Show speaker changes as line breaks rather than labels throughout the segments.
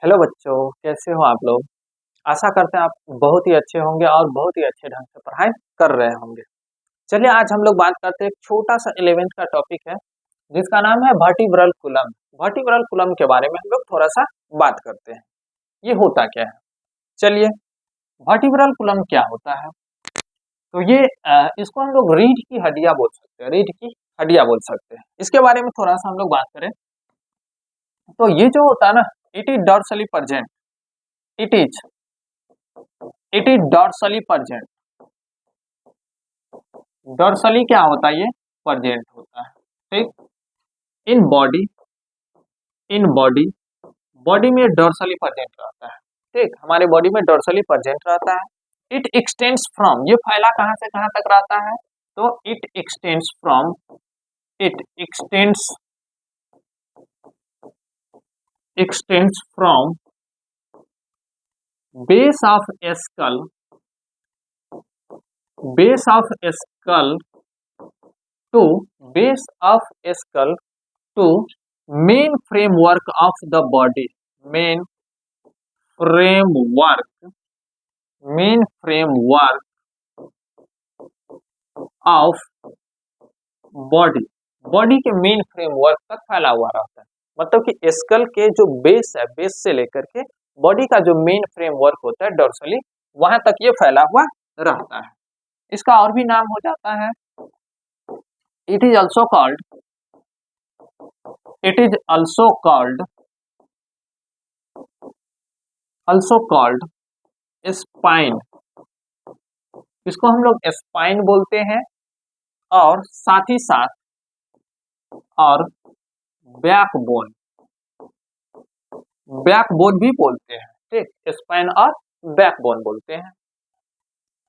Hello बच्चों, कैसे हो आप लोग। आशा करते हैं आप बहुत ही अच्छे होंगे और बहुत ही अच्छे ढंग से पढ़ाई कर रहे होंगे। चलिए आज हम लोग बात करते हैं एक छोटा सा 11th का टॉपिक है जिसका नाम है वर्टिब्रल कॉलम। वर्टिब्रल कॉलम के बारे में हम लोग थोड़ा सा बात करते हैं। ये होता क्या है, चलिए। वर्टिब्रल कॉलम क्या होता है, तो ये इसको हम लोग रीढ़ की हड्डियां बोल सकते हैं। रीढ़ की हड्डियां बोल सकते हैं। इसके बारे में थोड़ा सा हम लोग बात करें तो ये जो होता है ना, it is dorsally present. It is it is dorsally present. Dorsally क्या होता है, ये प्रेजेंट होता है, ठीक। In body, in body, body में डॉर्सली प्रेजेंट रहता है, ठीक। हमारे बॉडी में डॉर्सली प्रेजेंट रहता है। इट एक्सटेंड्स फ्रॉम, ये फैला कहां से कहां तक रहता है, तो it extends from, it extends, extends from base of skull, base of skull to, base of skull to main framework of the body. Main framework, main framework of body, body के मेन फ्रेमवर्क तक फैला हुआ रहता है। मतलब कि school के जो बेस है, बेस से लेकर के बॉडी का जो मेन फ्रेमवर्क होता है डॉर्सली, वहां तक ये फैला हुआ रहता है। इसका और भी नाम हो जाता है, it is also called, it is also called, also called spine. इसको हम लोग स्पाइन बोलते हैं और साथ ही साथ और बैकबोन, बैकबोन भी बोलते हैं, ठीक। स्पाइन और बैकबोन बोलते हैं।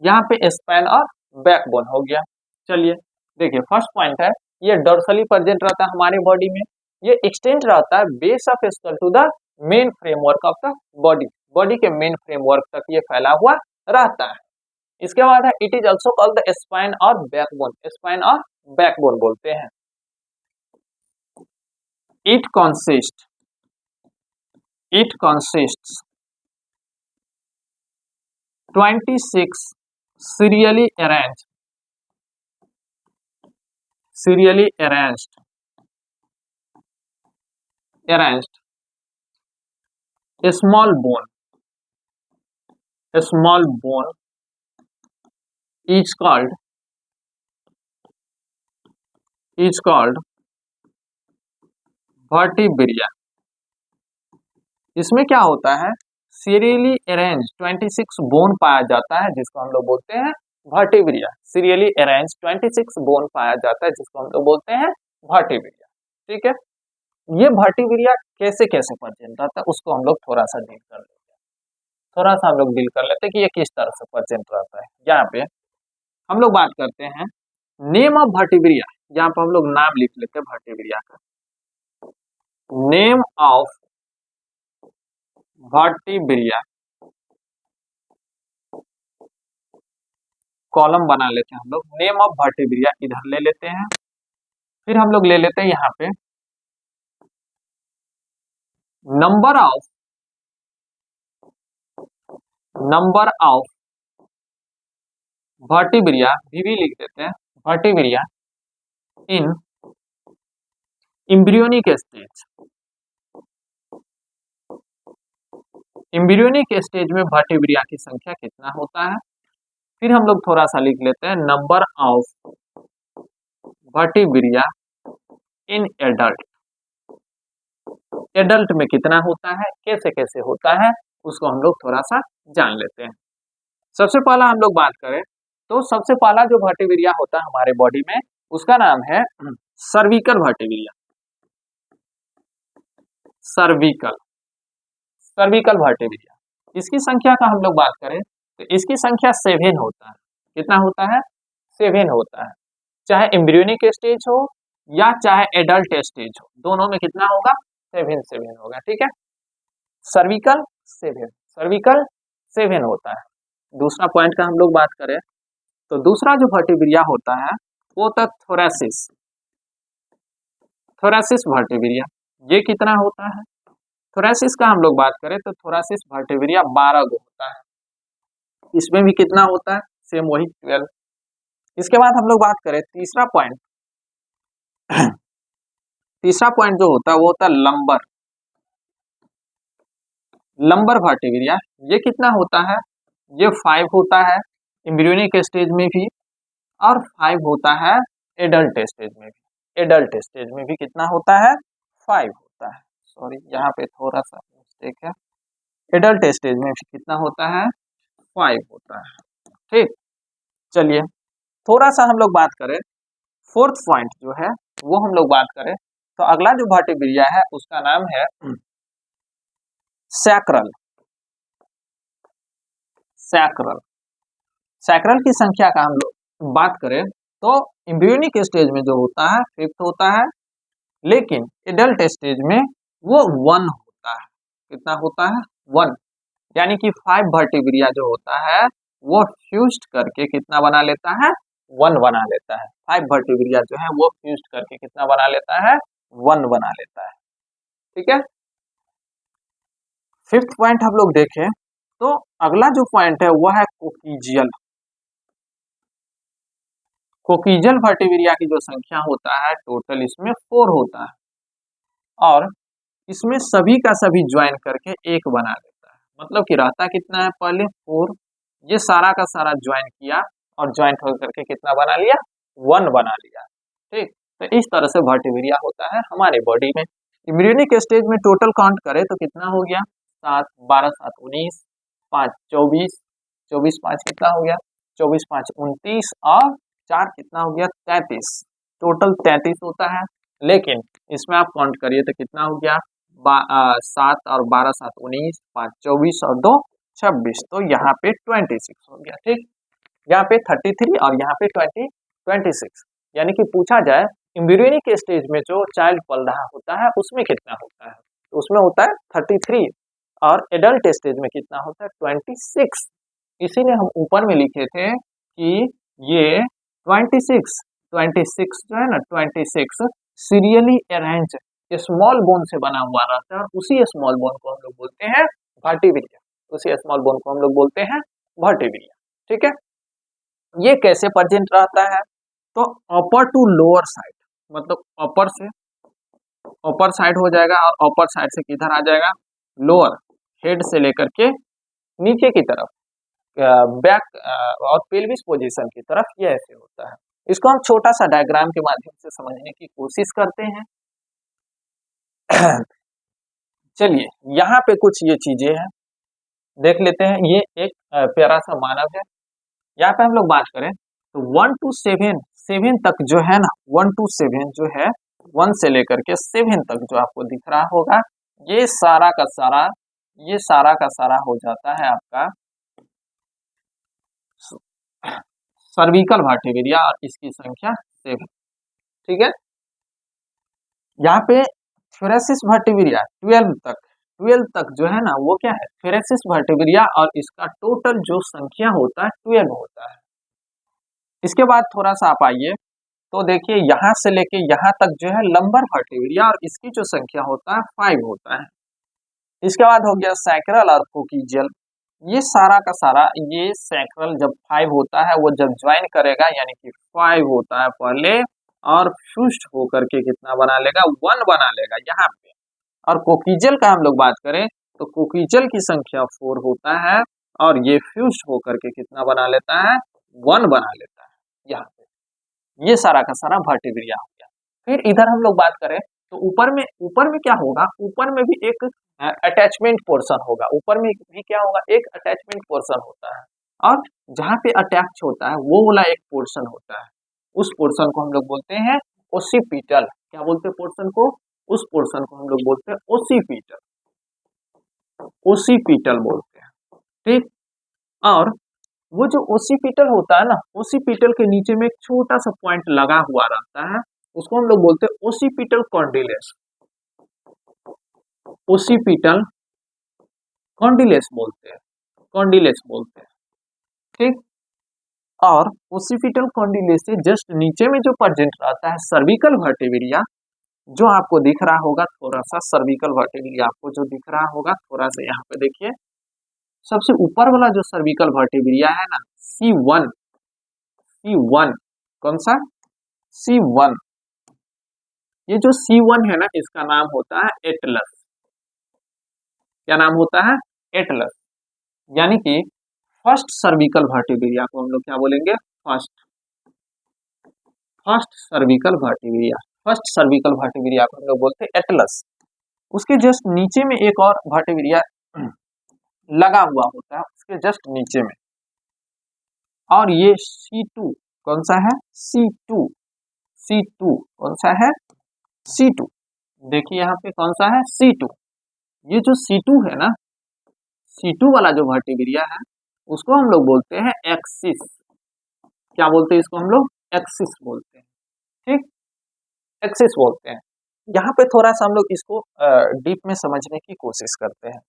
यहाँ पे स्पाइन और बैकबोन हो गया। चलिए देखिए, फर्स्ट पॉइंट है, ये डॉर्सली प्रेजेंट रहता है हमारे बॉडी में। ये एक्सटेंड रहता है base of skull to the main framework of the body, body के मेन फ्रेमवर्क तक ये फैला हुआ रहता है। इसके बाद है, it is also called the spine और बैकबोन। स्पाइन और बैकबोन बोलते हैं। It consist, it consists 26 serially arranged, serially arranged, arranged small bone, small bone is called, is called vertebria। इसमें क्या होता है, सीरियली अरेंज 26 बोन पाया जाता है जिसको हम लोग बोलते हैं वर्टिब्रिया। सीरियली अरेंज 26 बोन पाया जाता है जिसको हम लोग बोलते हैं वर्टिब्रिया, ठीक है। ये वर्टिब्रिया कैसे कैसे प्रेजेंट रहता है उसको हम लोग थोड़ा सा डील कर लेते हैं। थोड़ा सा हम लोग डील कर लेते हैं कि ये किस तरह से प्रेजेंट रहता है। यहाँ पे हम लोग बात करते हैं नेम ऑफ वर्टिब्रिया। यहाँ पे हम लोग नाम लिख लेते हैं वर्टिब्रिया का। नेम ऑफ वर्टिब्रिया, कॉलम बना लेते हैं हम लोग। नेम ऑफ वर्टिब्रिया इधर ले लेते हैं, फिर हम लोग ले लेते हैं यहाँ पे नंबर ऑफ, नंबर ऑफ वर्टिब्रिया भी लिख देते हैं। वर्टिब्रिया इन एम्ब्रियोनिक स्टेज, एम्ब्रियोनिक स्टेज में वर्टिब्रिया की संख्या कितना होता है। फिर हम लोग थोड़ा सा लिख लेते हैं number of vertebrae in adult, adult में कितना होता है, कैसे कैसे होता है उसको हम लोग थोड़ा सा जान लेते हैं। सबसे पहला हम लोग बात करें तो सबसे पहला जो वर्टिब्रिया होता है हमारे बॉडी में उसका नाम है cervical vertebrae. Cervical, cervical vertebrae. इसकी संख्या का हम लोग बात करें तो इसकी संख्या 7 होता है। कितना होता है, 7 होता है। चाहे एम्ब्रियोनिक स्टेज हो या चाहे एडल्ट स्टेज हो, दोनों में कितना होगा, 7 होगा, ठीक है। सर्विकल 7, सर्विकल 7 होता है। दूसरा पॉइंट का हम लोग बात करें तो दूसरा जो वर्टिब्रिया होता है वो होता है थोरैसिस, थोरैसिस वर्टिब्रिया। ये कितना होता है, थोरेसिस का हम लोग बात करें तो थोरेसिस वर्टिब्रिया 12 गो होता है, इसमें भी कितना होता है, सेम वही 12। इसके बाद हम लोग बात करें तीसरा पॉइंट तीसरा पॉइंट जो होता है वो होता है लंबर, लंबर वर्टिब्रिया। ये कितना होता है, ये 5 होता है एम्ब्रियोनिक स्टेज में भी, और 5 होता है एडल्ट स्टेज में भी। एडल्ट स्टेज में भी कितना होता है, 5 होता है। सॉरी यहाँ पे थोड़ा सा मिस्टेक है, एडल्ट स्टेज में भी कितना होता है, 5 होता है। ठीक, चलिए थोड़ा सा हम लोग बात करें फोर्थ पॉइंट जो है वो हम लोग बात करें तो अगला जो वर्टिब्रिया है उसका नाम है सैक्रल। सैक्रल, सैक्रल की संख्या का हम लोग बात करें तो एम्ब्रियोनिक स्टेज में जो होता है 5th होता है, लेकिन एडल्ट स्टेज में वो 1 होता है। कितना होता है, 1। यानी कि 5 वर्टिब्रिया जो होता है वो फ्यूज्ड करके कितना बना लेता है, 1 बना लेता है। 5 वर्टिब्रिया जो है वो फ्यूज्ड करके कितना बना लेता है, 1 बना लेता है। ठीक है, 5th पॉइंट हम लोग देखें तो अगला जो पॉइंट है वो है कोकिजियल। कोकिजियल वर्टिब्रिया की जो संख्या होता है टोटल इसमें 4 होता है, और इसमें सभी का सभी ज्वाइन करके 1 बना लेता है। मतलब कि रहता कितना है, पहले 4, ये सारा का सारा ज्वाइन किया और ज्वाइंट होकर के कितना बना लिया, 1 बना लिया। ठीक, तो इस तरह से वर्टिब्रिया होता है हमारे बॉडी में। एम्ब्रियोनिक स्टेज में टोटल काउंट करें तो कितना हो गया, 7, 12, 7, 19, 5, 24, 24, 5 कितना हो गया, 24, 5, 29, और 4 कितना हो गया, 33। टोटल 33 होता है, लेकिन इसमें आप काउंट करिए तो कितना हो गया, 7 और 12, 7, 19, 5, 24 और 2, 26। तो यहाँ पे 26 हो गया। ठीक, यहाँ पे 33 और यहाँ पे 26। यानी कि पूछा जाए एम्ब्रियोनिक स्टेज में जो चाइल्ड पल रहा होता है उसमें कितना होता है, तो उसमें होता है 33, और एडल्ट स्टेज में कितना होता है, 26। इसीलिए हम ऊपर में लिखे थे कि ये 26 जो है ना, 26 सीरियली अरेंज स्मॉल बोन से बना हुआ रहता है, और उसी स्मॉल बोन को हम लोग बोलते हैं वर्टिब्रिया। उसी स्मॉल बोन को हम लोग बोलते हैं वर्टिब्रिया। ठीक है, ये कैसे प्रेजेंट रहता है, तो अपर टू लोअर साइड, मतलब अपर से अपर साइड हो जाएगा, और अपर साइड से किधर आ जाएगा, लोअर, हेड से लेकर के नीचे की तरफ, बैक और पेल्विस पोजीशन की तरफ, ये ऐसे होता है। इसको हम छोटा सा डायग्राम के माध्यम से समझने की कोशिश करते हैं। चलिए यहाँ पे कुछ ये चीजें हैं, देख लेते हैं। ये एक प्यारा सा मानव है। यहाँ पे हम लोग बात करें तो 1 to 7 तक जो है ना, 1 to 7 जो है, 1 से लेकर के 7 तक जो आपको दिख रहा होगा, ये सारा का सारा, ये सारा का सारा हो जाता है आपका सर्विकल वर्टिब्रिया, और इसकी संख्या 7। ठीक है, यहाँ पे थोरेसिस वर्टिब्रिया 12 तक जो है ना वो क्या है, थोरेसिस वर्टिब्रिया, और इसका टोटल जो संख्या होता है 12 होता है। इसके बाद थोड़ा सा आप आइए तो देखिए यहाँ से लेके यहाँ तक जो है लंबर वर्टिब्रिया, और इसकी जो संख्या होता है 5 होता है। इसके बाद हो गया सैक्रल और कोकिजियल। ये सारा का सारा, ये सैक्रल जब 5 होता है वो जब ज्वाइन करेगा यानी कि 5 होता है पहले, और फ्यूज्ड होकर के कितना बना लेगा, 1 बना लेगा यहाँ पे। और कोकिजियल का हम लोग बात करें तो कोकिजियल की संख्या 4 होता है, और ये फ्यूज्ड होकर के कितना बना लेता है, 1 बना लेता है यहाँ पे। ये सारा का सारा वर्टिब्रिया हो गया। फिर इधर हम लोग बात करें तो ऊपर में क्या होगा, ऊपर में भी एक अटैचमेंट पोर्शन होगा। ऊपर में भी क्या होगा, एक अटैचमेंट पोर्शन होता है, और जहाँ पे अटैच होता है वो वाला एक पोर्शन होता है, उस पोर्शन को हम लोग बोलते हैं ओसिपिटल। क्या बोलते हैं पोर्शन को, उस पोर्शन को हम लोग बोलते हैं ओसिपिटल, ओसिपिटल बोलते हैं। ठीक, और वो जो ओसिपिटल होता है ना, ओसिपिटल के नीचे में एक छोटा सा पॉइंट लगा हुआ रहता है, उसको हम लोग बोलते हैं ओसिपिटल कॉन्डिलेस। ओसिपिटल कॉन्डिलेस बोलते हैं, कॉन्डिलेस बोलते हैं। ठीक, और ओसिपिटल कॉन्डिलेस से जस्ट नीचे में जो प्रेजेंट रहता है सर्विकल वर्टिब्रिया, जो आपको दिख रहा होगा थोड़ा सा सर्विकल वर्टिब्रिया, आपको जो दिख रहा होगा थोड़ा सा यहाँ पे देखिए, सबसे ऊपर वाला जो सर्विकल वर्टिब्रिया है ना, C1, C1 कौन सा, C1, ये जो C1 है ना, इसका नाम होता है एटलस। क्या नाम होता है, एटलस। यानी कि फर्स्ट सर्विकल वर्टिब्रिया को हम लोग क्या बोलेंगे, फर्स्ट सर्विकल वर्टिब्रिया, फर्स्ट सर्विकल वर्टिब्रिया को हम लोग बोलते हैं एटलस। उसके जस्ट नीचे में एक और वर्टिब्रिया लगा हुआ होता है, उसके जस्ट नीचे में, और ये C2 कौन सा है, C2, C2 कौन सा है, C2, देखिए यहाँ पे कौन सा है, C2। ये जो C2 है ना, C2 वाला जो वर्टिब्रिया है उसको हम लोग बोलते हैं एक्सिस। क्या बोलते हैं इसको हम लोग, एक्सिस बोलते हैं, ठीक, एक्सिस बोलते हैं। यहाँ पे थोड़ा सा हम लोग इसको डीप में समझने की कोशिश करते हैं।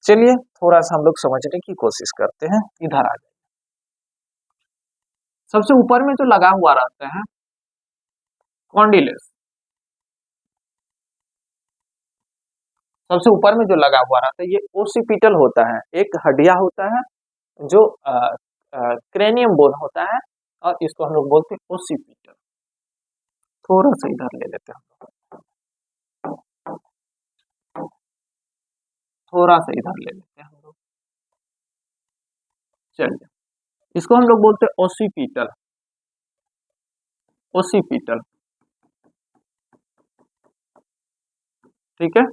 चलिए थोड़ा सा हम लोग समझने की कोशिश करते हैं, इधर आ जाए। सबसे ऊपर में जो लगा हुआ रहता है कॉन्डिलेस, सबसे ऊपर में जो लगा हुआ रहता है ये ओसिपिटल होता है, एक हड्डिया होता है जो क्रेनियम बोन होता है, और इसको हम लोग बोलते हैं ओसिपिटल। थोड़ा सा इधर ले लेते हैं, थोड़ा सा इधर ले लेते हैं हम लोग। चलिए इसको हम लोग बोलते हैं ओसिपिटल, ओसिपिटल, ठीक है।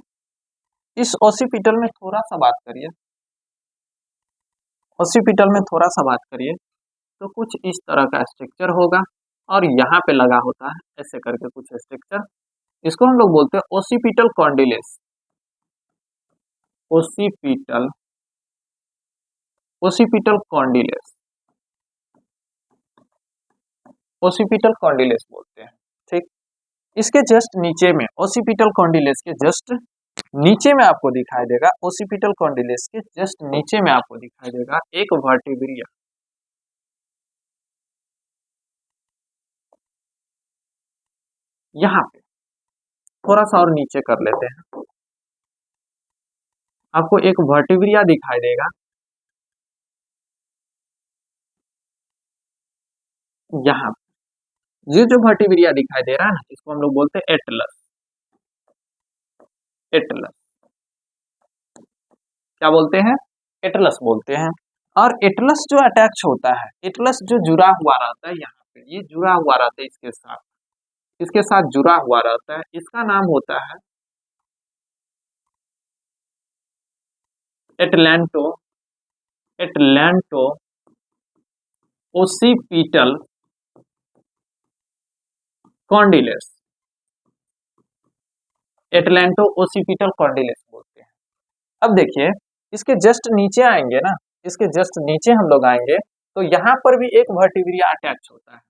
इस ओसिपिटल में थोड़ा सा बात करिए, ओसिपिटल में थोड़ा सा बात करिए तो कुछ इस तरह का स्ट्रक्चर होगा, और यहाँ पे लगा होता है ऐसे करके कुछ स्ट्रक्चर, इसको हम लोग बोलते हैं ओसिपिटल कॉन्डिलेस, ओसिपिटल, ओसिपिटल कॉन्डिलेस, ओसिपिटल कॉन्डिलेस बोलते हैं, ठीक। इसके जस्ट नीचे में, ओसिपिटल कॉन्डिलेस के जस्ट नीचे में आपको दिखाई देगा, ओसिपिटल कॉन्डिलेस के जस्ट नीचे में आपको दिखाई देगा एक वर्टिब्रिया, यहाँ पे थोड़ा सा और नीचे कर लेते हैं, आपको एक वर्टिब्रिया दिखाई देगा यहाँ पे। ये जो वर्टिब्रिया दिखाई दे रहा है ना, इसको हम लोग बोलते हैं एटलस, एटलस, क्या बोलते हैं, एटलस बोलते हैं। और एटलस जो अटैच होता है, एटलस जो जुड़ा हुआ रहता है यहाँ पे, ये जुड़ा हुआ रहता है इसके साथ, इसके साथ जुड़ा हुआ रहता है, इसका नाम होता है एटलैंटो, एटलैंटो ओसिपिटल कॉन्डिलेस, एटलैंटो ओसिपिटल कॉन्डिलेस बोलते हैं। अब देखिए इसके जस्ट नीचे आएंगे ना, इसके जस्ट नीचे हम लोग आएंगे तो यहाँ पर भी एक वर्टिब्रिया अटैच होता है,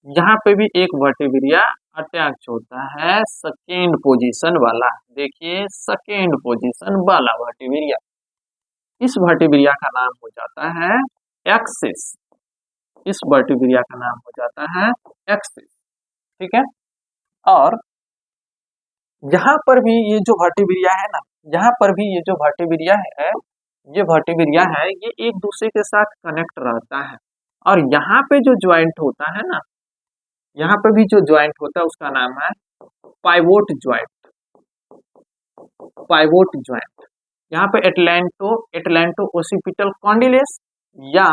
यहाँ पे भी एक वर्टिब्रिया अटैच होता है, सेकेंड पोजीशन वाला, देखिए सेकेंड पोजीशन वाला वर्टिब्रिया, इस वर्टिब्रिया का नाम हो जाता है एक्सिस, इस वर्टिब्रिया का नाम हो जाता है एक्सिस, ठीक है। और यहाँ पर भी ये जो वर्टिब्रिया है ना, यहाँ पर भी ये जो वर्टिब्रिया है, ये वर्टिब्रिया है, ये एक दूसरे के साथ कनेक्ट रहता है, और यहाँ पे जो ज्वाइंट होता है ना, यहाँ पे भी जो ज्वाइंट होता है उसका नाम है पाइवोट ज्वाइंट, पाइवोट ज्वाइंट। यहाँ पे एटलैंटो, एटलैंटो ओसिपिटल कॉन्डिलेस, या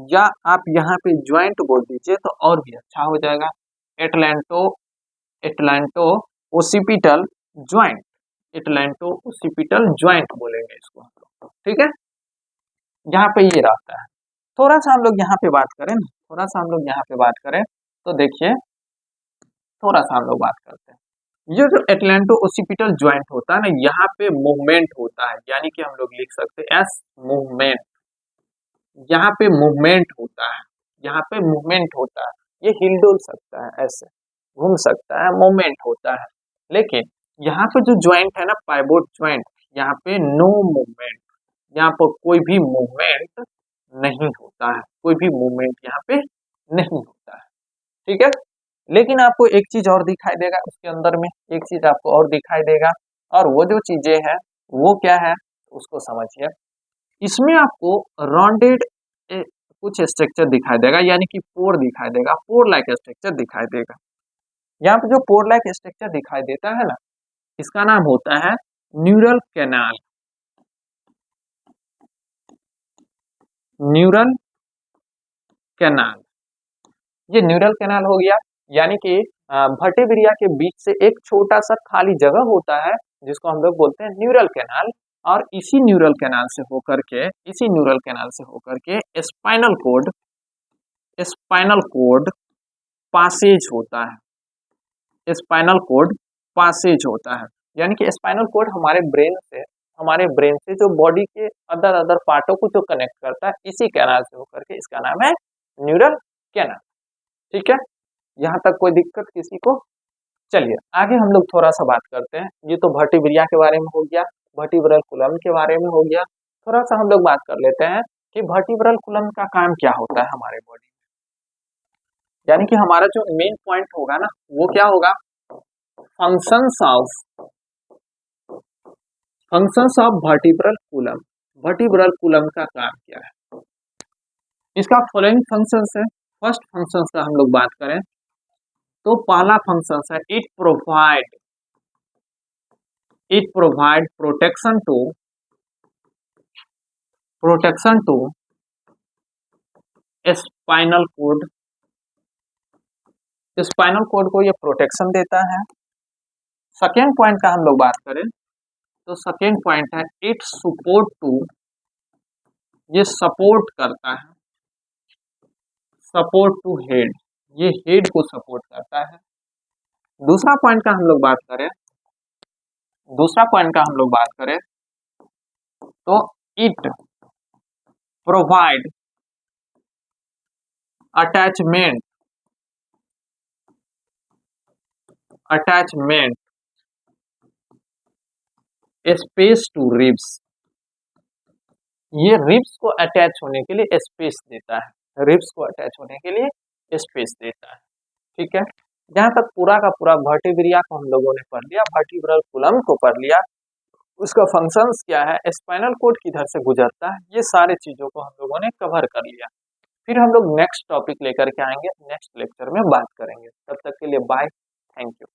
या आप यहाँ पे ज्वाइंट बोल दीजिए तो और भी अच्छा हो जाएगा, एटलैंटो, एटलैंटो ओसिपिटल ज्वाइंट, एटलैंटो ओसिपिटल ज्वाइंट बोलेंगे इसको, ठीक है। यहाँ पे ये रहता है। थोड़ा सा हम लोग यहाँ पे बात करें ना, थोड़ा सा हम लोग यहाँ पे बात करें तो देखिए, थोड़ा सा हम लोग बात करते हैं, ये जो एटलैंटो ओसिपिटल ज्वाइंट होता है ना, यहाँ पे मूवमेंट होता है, यानी कि हम लोग लिख सकते हैं एस मूवमेंट, यहाँ पे मूवमेंट होता है, यहाँ पे मूवमेंट होता है, ये हिल डुल सकता है, ऐसे घूम सकता है, मूवमेंट होता है। लेकिन यहाँ पे जो ज्वाइंट है ना, पाइवोट ज्वाइंट, यहाँ पे नो मूवमेंट, यहाँ पर कोई भी मूवमेंट नहीं होता है, कोई भी मूवमेंट यहाँ पे नहीं होता है, ठीक है। लेकिन आपको एक चीज और दिखाई देगा उसके अंदर में, एक चीज आपको और दिखाई देगा, और वो जो चीजें हैं वो क्या है उसको समझिए। इसमें आपको राउंडेड कुछ स्ट्रक्चर दिखाई देगा, यानी कि पोर दिखाई देगा, पोर लाइक स्ट्रक्चर दिखाई देगा। यहाँ पे जो पोर लाइक स्ट्रक्चर दिखाई देता है ना, इसका नाम होता है न्यूरल कैनाल। न्यूरल कैनाल, ये न्यूरल कैनाल हो गया, यानी कि वर्टिब्रिया के बीच से एक छोटा सा खाली जगह होता है जिसको हम लोग बोलते हैं न्यूरल कैनाल, और इसी न्यूरल कैनाल से होकर के, इसी न्यूरल कैनाल से होकर के spinal cord, spinal cord passes होता है। स्पाइनल कोड पासेज होता है, यानी कि स्पाइनल कोड हमारे ब्रेन से जो बॉडी के अदर अदर पार्टों को जो कनेक्ट करता है, इसी कैनाल से होकर के, इसका नाम है न्यूरल कैनाल। ठीक है, यहाँ तक कोई दिक्कत किसी को? चलिए आगे हम लोग थोड़ा सा बात करते हैं। ये तो वर्टिब्रिया के बारे में हो गया, वर्टिब्रल कॉलम के बारे में हो गया। थोड़ा सा हम लोग बात कर लेते हैं कि वर्टिब्रल कॉलम का काम क्या होता है हमारे बॉडी में, यानी कि हमारा जो मेन पॉइंट होगा ना वो क्या होगा, functions of vertebral column. Vertebral column का काम क्या है, इसका फॉलोइंग फंक्शंस है। फर्स्ट फंक्शंस का हम लोग बात करें तो पहला फंक्शन है it provide protection to spinal cord. Spinal cord को ये प्रोटेक्शन देता है। सेकेंड पॉइंट का हम लोग बात करें तो सेकेंड पॉइंट है इट सपोर्ट टू, ये सपोर्ट करता है, सपोर्ट टू हेड, ये हेड को सपोर्ट करता है। दूसरा पॉइंट का हम लोग बात करें तो it provide attachment space to ribs, ये रिब्स को अटैच होने के लिए स्पेस देता है, रिब्स को अटैच होने के लिए स्पेस देता है। ठीक है, जहां तक पूरा का पूरा वर्टिब्रिया को हम लोगों ने पढ़ लिया, वर्टिब्रल कॉलम को पढ़ लिया, उसका फंक्शंस क्या है, स्पाइनल कोड किधर से गुजरता है, ये सारे चीजों को हम लोगों ने कवर कर लिया। फिर हम लोग नेक्स्ट टॉपिक लेकर के आएंगे, नेक्स्ट लेक्चर में बात करेंगे। तब तक के लिए बाय, थैंक यू।